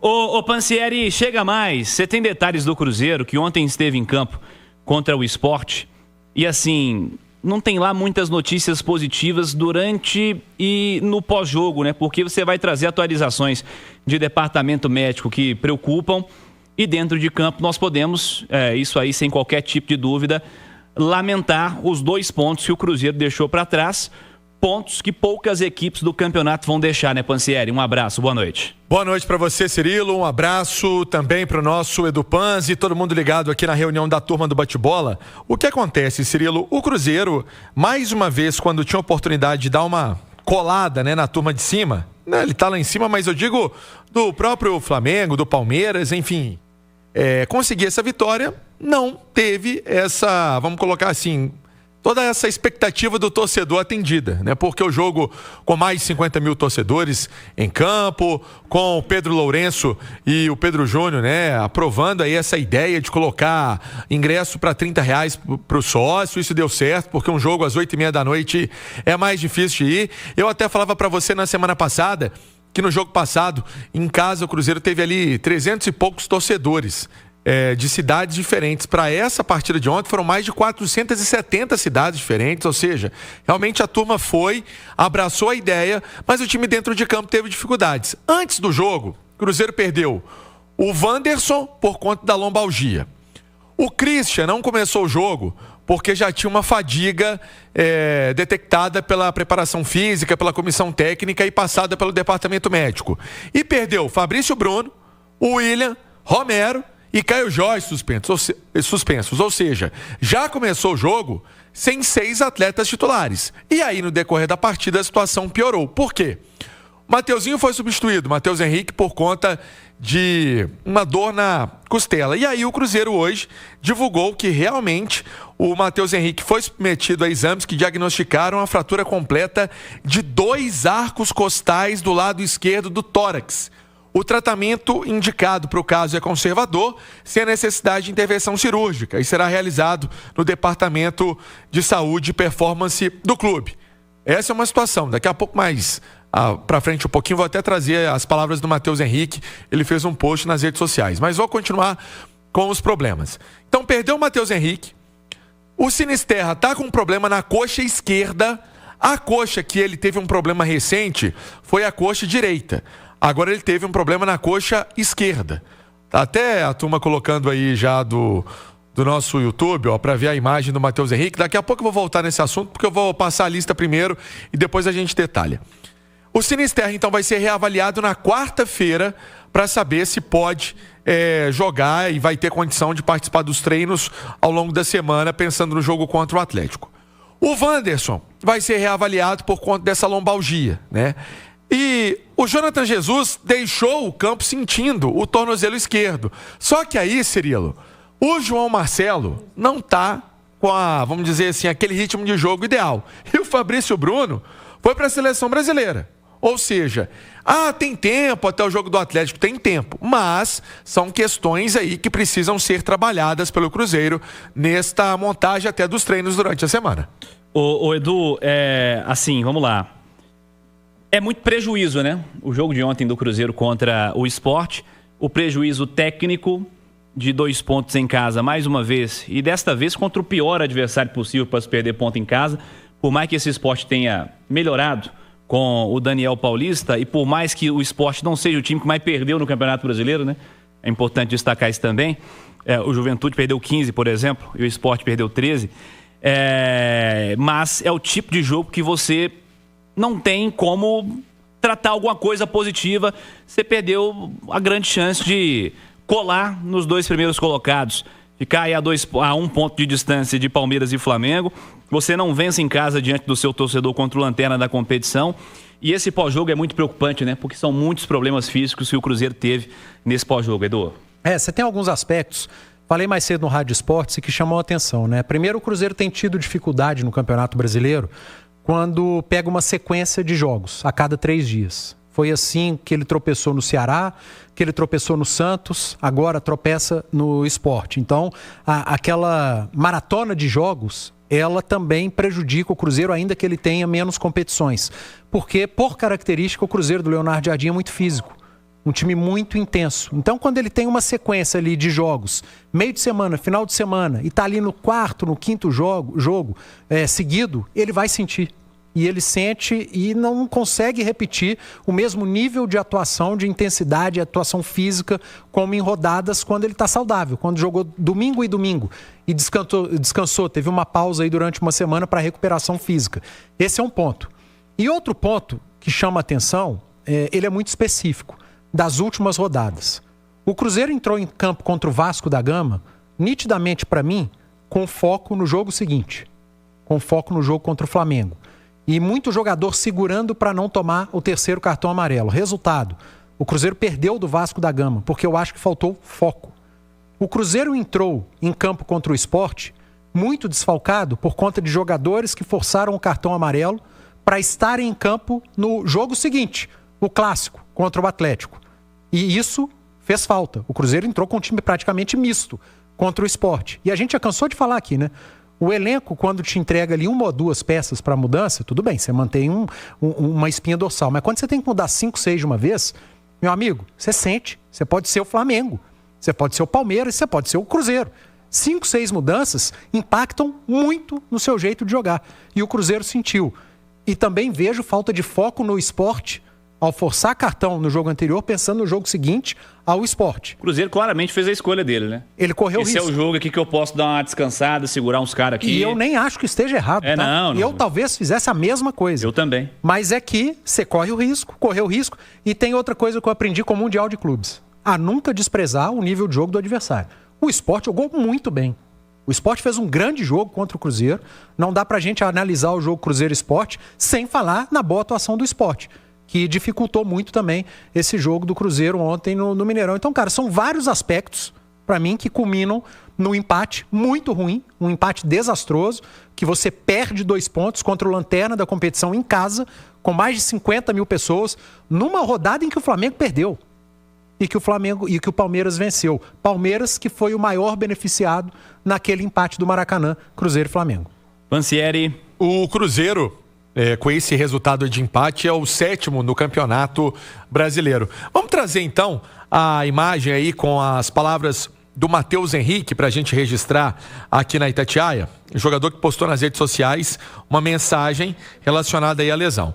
Ô Pansieri, chega mais. Você tem detalhes do Cruzeiro, que ontem esteve em campo contra o Sport. E assim, não tem lá muitas notícias positivas durante e no pós-jogo, né? Porque você vai trazer atualizações de departamento médico que preocupam. E dentro de campo nós podemos, isso aí sem qualquer tipo de dúvida, lamentar os 2 pontos que o Cruzeiro deixou para trás. Pontos que poucas equipes do campeonato vão deixar, né, Pansieri? Um abraço, boa noite. Boa noite para você, Cirilo. Um abraço também para o nosso Edu Panzi, todo mundo ligado aqui na reunião da turma do Bate-Bola. O que acontece, Cirilo? O Cruzeiro, mais uma vez, quando tinha oportunidade de dar uma colada, né, na turma de cima, né, ele tá lá em cima, mas eu digo do próprio Flamengo, do Palmeiras, enfim, conseguir essa vitória, não teve essa, vamos colocar assim, toda essa expectativa do torcedor atendida, né? Porque o jogo com mais de 50 mil torcedores em campo, com o Pedro Lourenço e o Pedro Júnior, né? Aprovando aí essa ideia de colocar ingresso para R$30 para o sócio, isso deu certo, porque um jogo às 8h30 da noite é mais difícil de ir. Eu até falava para você na semana passada que no jogo passado, em casa, o Cruzeiro teve ali 300 e poucos torcedores. De cidades diferentes. Para essa partida de ontem foram mais de 470 cidades diferentes, ou seja, realmente a turma abraçou a ideia, mas o time dentro de campo teve dificuldades. Antes do jogo, o Cruzeiro perdeu o Wanderson por conta da lombalgia. O Christian não começou o jogo porque já tinha uma fadiga detectada pela preparação física, pela comissão técnica e passada pelo departamento médico. E perdeu Fabrício Bruno, o William, Romero e Caio Jorge suspensos, ou seja, já começou o jogo sem 6 atletas titulares. E aí, no decorrer da partida, a situação piorou. Por quê? O Mateuzinho foi substituído, Matheus Henrique, por conta de uma dor na costela. E aí o Cruzeiro hoje divulgou que realmente o Matheus Henrique foi submetido a exames que diagnosticaram a fratura completa de 2 arcos costais do lado esquerdo do tórax. O tratamento indicado para o caso é conservador, sem a necessidade de intervenção cirúrgica, e será realizado no Departamento de Saúde e Performance do clube. Essa é uma situação. Daqui a pouco mais para frente um pouquinho, vou até trazer as palavras do Matheus Henrique. Ele fez um post nas redes sociais. Mas vou continuar com os problemas. Então, perdeu o Matheus Henrique. O Sinisterra está com um problema na coxa esquerda. A coxa que ele teve um problema recente foi a coxa direita. Agora ele teve um problema na coxa esquerda. Até a turma colocando aí já do nosso YouTube, para ver a imagem do Matheus Henrique. Daqui a pouco eu vou voltar nesse assunto, porque eu vou passar a lista primeiro e depois a gente detalha. O Sinisterra, então, vai ser reavaliado na quarta-feira para saber se pode jogar e vai ter condição de participar dos treinos ao longo da semana, pensando no jogo contra o Atlético. O Wanderson vai ser reavaliado por conta dessa lombalgia, né? E o Jonathan Jesus deixou o campo sentindo o tornozelo esquerdo. Só que aí, Cirilo, o João Marcelo não está com vamos dizer assim, aquele ritmo de jogo ideal. E o Fabrício Bruno foi para a seleção brasileira. Ou seja, tem tempo até o jogo do Atlético, tem tempo. Mas são questões aí que precisam ser trabalhadas pelo Cruzeiro nesta montagem até dos treinos durante a semana. Ô Edu, assim, vamos lá. É muito prejuízo, né? O jogo de ontem do Cruzeiro contra o Sport. O prejuízo técnico de 2 pontos em casa, mais uma vez. E desta vez contra o pior adversário possível para se perder ponto em casa. Por mais que esse Sport tenha melhorado com o Daniel Paulista, e por mais que o Sport não seja o time que mais perdeu no Campeonato Brasileiro, né? É importante destacar isso também. O Juventude perdeu 15, por exemplo, e o Sport perdeu 13. Mas é o tipo de jogo que você não tem como tratar alguma coisa positiva. Você perdeu a grande chance de colar nos 2 primeiros colocados, ficar aí a 1 ponto de distância de Palmeiras e Flamengo. Você não vence em casa diante do seu torcedor contra o lanterna da competição. E esse pós-jogo é muito preocupante, né? Porque são muitos problemas físicos que o Cruzeiro teve nesse pós-jogo, Edu. Você tem alguns aspectos, falei mais cedo no Rádio Esportes, que chamam a atenção, né? Primeiro, o Cruzeiro tem tido dificuldade no Campeonato Brasileiro quando pega uma sequência de jogos a cada 3 dias. Foi assim que ele tropeçou no Ceará, que ele tropeçou no Santos, agora tropeça no Sport. Então, aquela maratona de jogos, ela também prejudica o Cruzeiro, ainda que ele tenha menos competições. Porque, por característica, o Cruzeiro do Leonardo Jardim é muito físico. Um time muito intenso. Então, quando ele tem uma sequência ali de jogos, meio de semana, final de semana, e tá ali no quarto, no quinto jogo seguido, ele vai sentir. E ele sente e não consegue repetir o mesmo nível de atuação, de intensidade, atuação física, como em rodadas quando ele está saudável. Quando jogou domingo e descansou, teve uma pausa aí durante uma semana para recuperação física. Esse é um ponto. E outro ponto que chama atenção, ele é muito específico, das últimas rodadas. O Cruzeiro entrou em campo contra o Vasco da Gama, nitidamente para mim, com foco no jogo seguinte, com foco no jogo contra o Flamengo. E muito jogador segurando para não tomar o terceiro cartão amarelo. Resultado, o Cruzeiro perdeu do Vasco da Gama, porque eu acho que faltou foco. O Cruzeiro entrou em campo contra o Sport muito desfalcado por conta de jogadores que forçaram o cartão amarelo para estarem em campo no jogo seguinte, o clássico, contra o Atlético. E isso fez falta. O Cruzeiro entrou com um time praticamente misto contra o Sport. E a gente já cansou de falar aqui, né? O elenco, quando te entrega ali 1 ou 2 peças para mudança, tudo bem, você mantém uma espinha dorsal. Mas quando você tem que mudar 5, 6 de uma vez, meu amigo, você sente. Você pode ser o Flamengo, você pode ser o Palmeiras, você pode ser o Cruzeiro. 5, 6 mudanças impactam muito no seu jeito de jogar. E o Cruzeiro sentiu. E também vejo falta de foco no Sport ao forçar cartão no jogo anterior, pensando no jogo seguinte ao Sport. O Cruzeiro claramente fez a escolha dele, né? Ele correu risco. Esse é o jogo aqui que eu posso dar uma descansada, segurar uns caras aqui. E eu nem acho que esteja errado, tá? Não. Eu talvez fizesse a mesma coisa. Eu também. Mas é que você correu o risco. E tem outra coisa que eu aprendi com o Mundial de Clubes. A nunca desprezar o nível de jogo do adversário. O Sport jogou muito bem. O Sport fez um grande jogo contra o Cruzeiro. Não dá pra gente analisar o jogo Cruzeiro Sport sem falar na boa atuação do Sport, que dificultou muito também esse jogo do Cruzeiro ontem no Mineirão. Então, cara, são vários aspectos, para mim, que culminam no empate muito ruim, um empate desastroso, que você perde 2 pontos contra o lanterna da competição em casa, com mais de 50 mil pessoas, numa rodada em que o Flamengo perdeu. E que o Palmeiras venceu. Palmeiras que foi o maior beneficiado naquele empate do Maracanã, Cruzeiro e Flamengo. Pansieri. O Cruzeiro, com esse resultado de empate, é o 7º no Campeonato Brasileiro. Vamos trazer então a imagem aí com as palavras do Matheus Henrique para a gente registrar aqui na Itatiaia, jogador que postou nas redes sociais uma mensagem relacionada aí à lesão.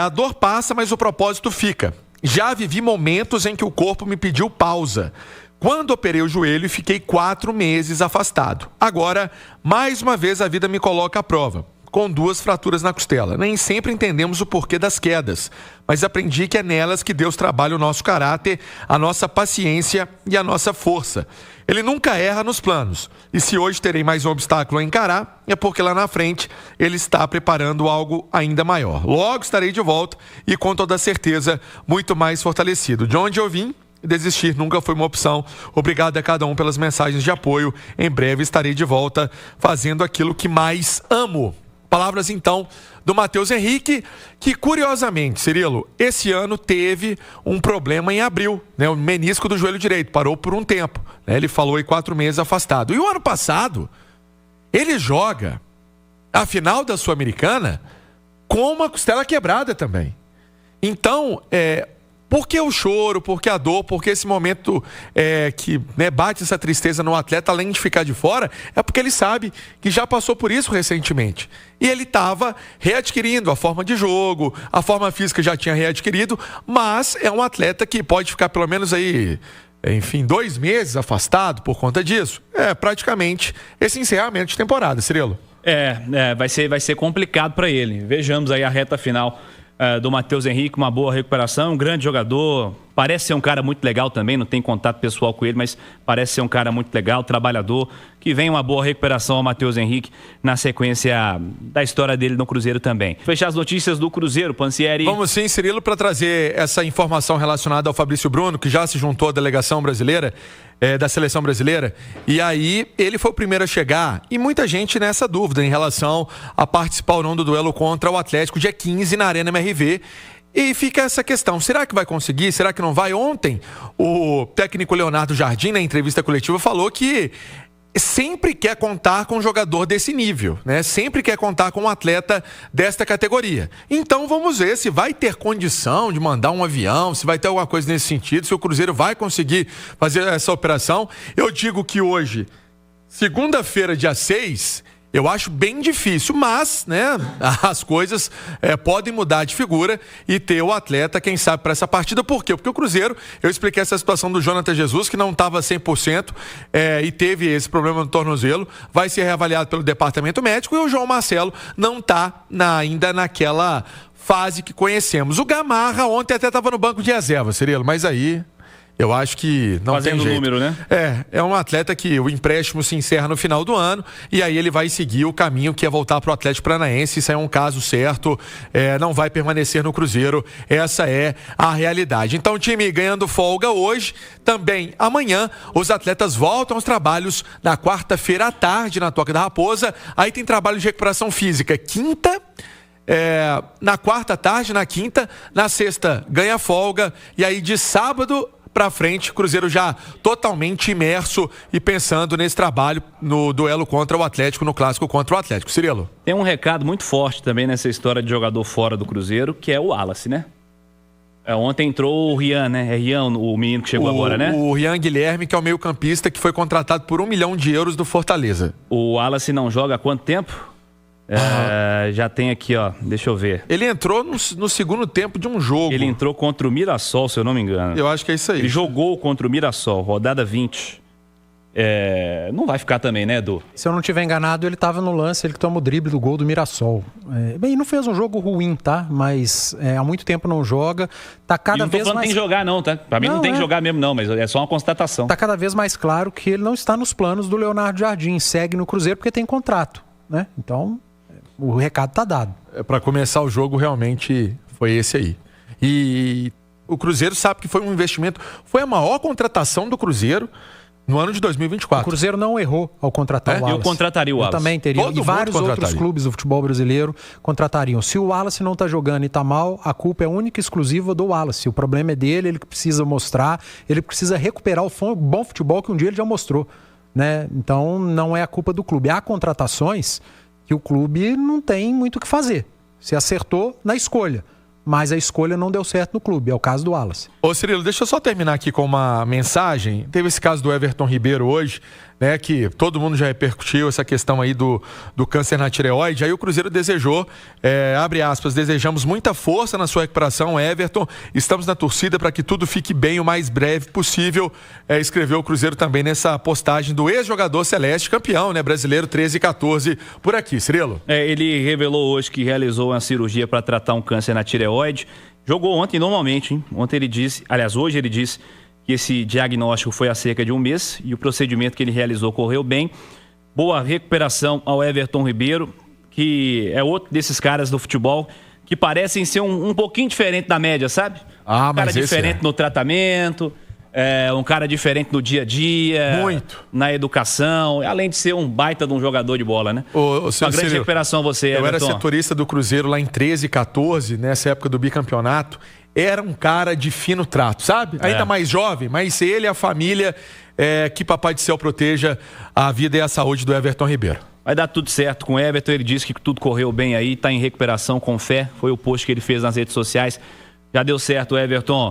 A dor passa, mas o propósito fica. Já vivi momentos em que o corpo me pediu pausa. Quando operei o joelho, fiquei 4 meses afastado. Agora, mais uma vez, a vida me coloca à prova, com 2 fraturas na costela. Nem sempre entendemos o porquê das quedas, mas aprendi que é nelas que Deus trabalha o nosso caráter, a nossa paciência e a nossa força. Ele nunca erra nos planos. E se hoje terei mais um obstáculo a encarar, é porque lá na frente ele está preparando algo ainda maior. Logo estarei de volta e, com toda certeza, muito mais fortalecido. De onde eu vim, desistir nunca foi uma opção. Obrigado a cada um pelas mensagens de apoio. Em breve estarei de volta fazendo aquilo que mais amo. Palavras, então, do Matheus Henrique, que, curiosamente, Cirilo, esse ano teve um problema em abril, né? O menisco do joelho direito, parou por um tempo, né? Ele falou aí 4 meses afastado. E o ano passado, ele joga a final da Sul-Americana com uma costela quebrada também. Então, por que o choro, por que a dor, por que esse momento que bate essa tristeza no atleta, além de ficar de fora, é porque ele sabe que já passou por isso recentemente. E ele estava readquirindo a forma de jogo, a forma física já tinha readquirido, mas é um atleta que pode ficar pelo menos aí, enfim, 2 meses afastado por conta disso. É praticamente esse encerramento de temporada, Cirilo. Vai ser complicado para ele. Vejamos aí a reta final do Matheus Henrique, uma boa recuperação, um grande jogador, parece ser um cara muito legal também, não tem contato pessoal com ele, mas parece ser um cara muito legal, trabalhador, que vem uma boa recuperação ao Matheus Henrique na sequência da história dele no Cruzeiro também. Fechar as notícias do Cruzeiro, Pansieri. Vamos sim, Cirilo, para trazer essa informação relacionada ao Fabrício Bruno, que já se juntou à delegação brasileira, da seleção brasileira, e aí ele foi o primeiro a chegar, e muita gente nessa dúvida em relação a participar ou não do duelo contra o Atlético dia 15 na Arena MRV, e fica essa questão, será que vai conseguir, será que não vai? Ontem o técnico Leonardo Jardim, na entrevista coletiva, falou que sempre quer contar com um jogador desse nível, né? Sempre quer contar com um atleta desta categoria. Então vamos ver se vai ter condição de mandar um avião, se vai ter alguma coisa nesse sentido, se o Cruzeiro vai conseguir fazer essa operação. Eu digo que hoje, segunda-feira, dia 6, eu acho bem difícil, mas, né, as coisas podem mudar de figura e ter o atleta, quem sabe, para essa partida. Por quê? Porque o Cruzeiro, eu expliquei essa situação do Jonathan Jesus, que não estava 100% e teve esse problema no tornozelo, vai ser reavaliado pelo departamento médico, e o João Marcelo não está ainda naquela fase que conhecemos. O Gamarra ontem até estava no banco de reserva, Cirilo, mas aí... eu acho que não fazendo tem jeito. Número, né? É um atleta que o empréstimo se encerra no final do ano e aí ele vai seguir o caminho que é voltar para o Atlético Paranaense. Isso é um caso certo, não vai permanecer no Cruzeiro. Essa é a realidade. Então o time ganhando folga hoje, também amanhã os atletas voltam aos trabalhos na quarta-feira à tarde na Toca da Raposa. Aí tem trabalho de recuperação física quinta, na quarta à tarde, na quinta, na sexta ganha folga e aí de sábado pra frente, Cruzeiro já totalmente imerso e pensando nesse trabalho no duelo contra o Atlético, no clássico contra o Atlético. Cirilo? Tem um recado muito forte também nessa história de jogador fora do Cruzeiro, que é o Wallace, né? Ontem entrou o Rian, né? É Rian, o menino que chegou agora, né? O Rian Guilherme, que é o meio-campista que foi contratado por 1 milhão de euros do Fortaleza. O Wallace não joga há quanto tempo? Já tem aqui, ó, deixa eu ver. Ele entrou no segundo tempo de um jogo. Ele entrou contra o Mirassol, se eu não me engano. Eu acho que é isso aí. Ele jogou contra o Mirassol, rodada 20. Não vai ficar também, né, Edu? Se eu não estiver enganado, ele estava no lance, ele que toma o drible do gol do Mirassol. Bem, não fez um jogo ruim, tá? Mas há muito tempo não joga. Tá cada vez mais... não tô falando que tem que jogar não, tá? Pra mim não tem que jogar mesmo não, mas é só uma constatação. Tá cada vez mais claro que ele não está nos planos do Leonardo Jardim. Segue no Cruzeiro porque tem contrato, né? Então... o recado tá dado. Para começar o jogo, realmente foi esse aí. E o Cruzeiro sabe que foi um investimento, foi a maior contratação do Cruzeiro no ano de 2024. O Cruzeiro não errou ao contratar o Wallace. Eu contrataria o Wallace. Eu também teria. Todo e vários mundo outros clubes do futebol brasileiro contratariam. Se o Wallace não tá jogando e tá mal, a culpa é única e exclusiva do Wallace. O problema é dele, ele precisa mostrar, ele precisa recuperar o bom futebol que um dia ele já mostrou, né? Então não é a culpa do clube. Há contratações que o clube não tem muito o que fazer. Se acertou na escolha, mas a escolha não deu certo no clube. É o caso do Wallace. Ô Cirilo, deixa eu só terminar aqui com uma mensagem. Teve esse caso do Everton Ribeiro hoje, né, que todo mundo já repercutiu essa questão aí do câncer na tireoide. Aí o Cruzeiro desejou, abre aspas, desejamos muita força na sua recuperação, Everton. Estamos na torcida para que tudo fique bem o mais breve possível. Escreveu o Cruzeiro também nessa postagem do ex-jogador Celeste, campeão, né, brasileiro 13 e 14 por aqui. Cirilo? Ele revelou hoje que realizou uma cirurgia para tratar um câncer na tireoide. Jogou ontem normalmente, hein? Hoje ele disse que esse diagnóstico foi há cerca de um mês e o procedimento que ele realizou correu bem. Boa recuperação ao Everton Ribeiro, que é outro desses caras do futebol que parecem ser um pouquinho diferente da média, sabe? Um cara diferente no tratamento, um cara diferente no dia a dia. Muito. Na educação, além de ser um baita de um jogador de bola, né? Uma grande recuperação você, Everton. Eu era setorista do Cruzeiro lá em 13 e 14, nessa época do bicampeonato. Era um cara de fino trato, sabe? Ainda mais jovem, mas ele e a família, que Papai do Céu proteja a vida e a saúde do Everton Ribeiro. Vai dar tudo certo com o Everton, ele disse que tudo correu bem aí, tá em recuperação com fé, foi o post que ele fez nas redes sociais. Já deu certo, Everton.